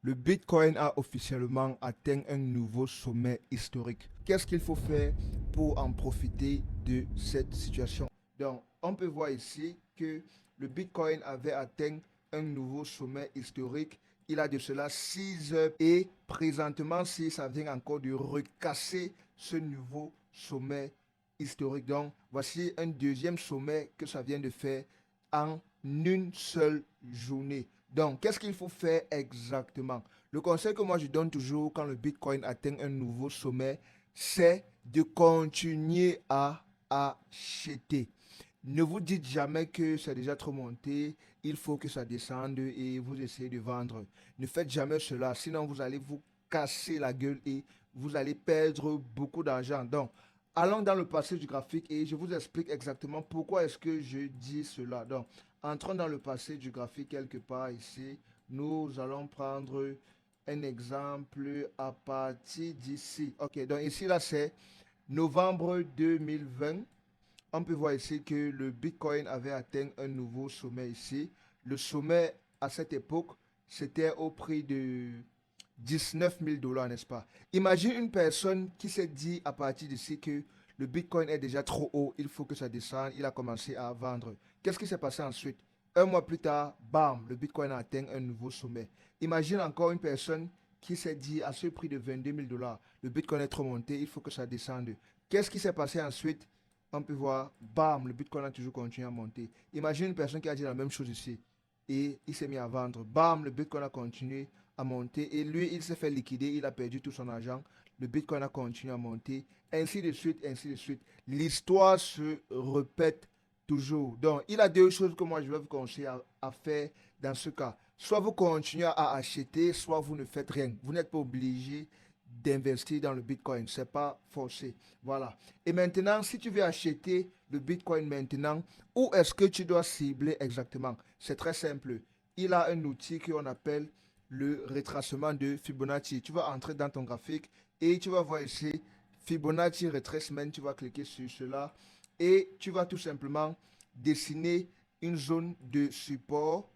Le Bitcoin a officiellement atteint un nouveau sommet historique. Qu'est-ce qu'il faut faire pour en profiter de cette situation? Donc, on peut voir ici que le Bitcoin avait atteint un nouveau sommet historique. Il a de cela 6 heures et présentement, si ça vient encore de recasser ce nouveau sommet historique. Donc, voici un deuxième sommet que ça vient de faire en une seule journée. Donc, qu'est-ce qu'il faut faire exactement? Le conseil que moi je donne toujours quand le Bitcoin atteint un nouveau sommet, c'est de continuer à acheter. Ne vous dites jamais que c'est déjà trop monté, il faut que ça descende et vous essayez de vendre. Ne faites jamais cela, sinon vous allez vous casser la gueule et vous allez perdre beaucoup d'argent. Donc, allons dans le passé du graphique et je vous explique exactement pourquoi est-ce que je dis cela. Donc, entrons dans le passé du graphique quelque part ici. Nous allons prendre un exemple à partir d'ici. Ok, donc ici, là, c'est novembre 2020. On peut voir ici que le Bitcoin avait atteint un nouveau sommet ici. Le sommet à cette époque, c'était au prix de 19 000 dollars, n'est-ce pas? Imagine une personne qui s'est dit à partir d'ici que le Bitcoin est déjà trop haut, il faut que ça descende, il a commencé à vendre. Qu'est-ce qui s'est passé ensuite? Un mois plus tard, bam, le Bitcoin a atteint un nouveau sommet. Imagine encore une personne qui s'est dit à ce prix de 22 000 dollars, le Bitcoin est trop monté, il faut que ça descende. Qu'est-ce qui s'est passé ensuite? On peut voir, bam, le Bitcoin a toujours continué à monter. Imagine une personne qui a dit la même chose ici et il s'est mis à vendre. Bam, le Bitcoin a continué à monter et lui, il s'est fait liquider, il a perdu tout son argent. Le Bitcoin a continué à monter, ainsi de suite, ainsi de suite. L'histoire se répète toujours. Donc, il y a deux choses que moi je vais vous conseiller à faire dans ce cas. Soit vous continuez à acheter, soit vous ne faites rien. Vous n'êtes pas obligé d'investir dans le Bitcoin. Ce n'est pas forcé. Voilà. Et maintenant, si tu veux acheter le Bitcoin maintenant, où est-ce que tu dois cibler exactement? C'est très simple. Il a un outil qu'on appelle le retracement de Fibonacci. Tu vas entrer dans ton graphique et tu vas voir ici Fibonacci retracement. Tu vas cliquer sur cela et tu vas tout simplement dessiner une zone de support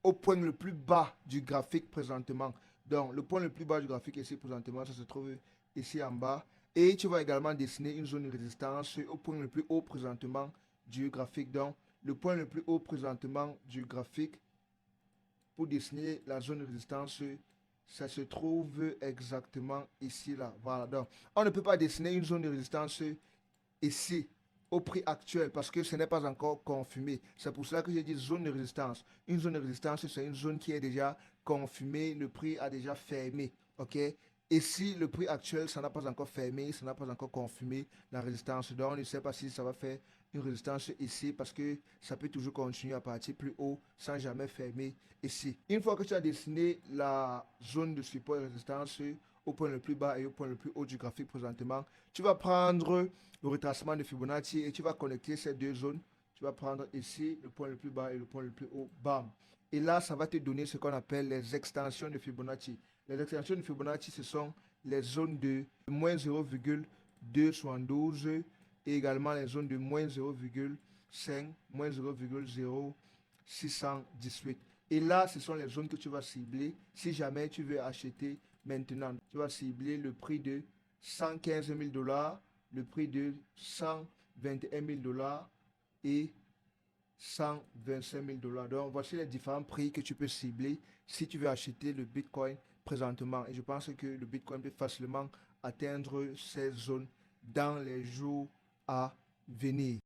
au point le plus bas du graphique présentement. Donc, le point le plus bas du graphique ici présentement, ça se trouve ici en bas. Et tu vas également dessiner une zone de résistance au point le plus haut présentement du graphique. Donc, le point le plus haut présentement du graphique pour dessiner la zone de résistance, ça se trouve exactement ici, là. Voilà. Donc, on ne peut pas dessiner une zone de résistance ici au prix actuel parce que ce n'est pas encore confirmé. C'est pour cela que j'ai dit zone de résistance. Une zone de résistance, c'est une zone qui est déjà confirmée, le prix a déjà fermé. OK? Et si le prix actuel, ça n'a pas encore fermé, ça n'a pas encore confirmé la résistance, donc on ne sait pas si ça va faire une résistance ici parce que ça peut toujours continuer à partir plus haut sans jamais fermer ici. Une fois que tu as dessiné la zone de support et résistance au point le plus bas et au point le plus haut du graphique présentement, tu vas prendre le retracement de Fibonacci et tu vas connecter ces deux zones. Tu vas prendre ici le point le plus bas et le point le plus haut. Bam. Et là, ça va te donner ce qu'on appelle les extensions de Fibonacci. Les extensions de Fibonacci, ce sont les zones de moins 0,272 et également les zones de moins 0,5, moins 0,0618. Et là, ce sont les zones que tu vas cibler si jamais tu veux acheter maintenant. Tu vas cibler le prix de 115 000 dollars, le prix de 121 000 dollars et 125 000 dollars. Donc, voici les différents prix que tu peux cibler si tu veux acheter le Bitcoin présentement. Et je pense que le Bitcoin peut facilement atteindre ces zones dans les jours à venir.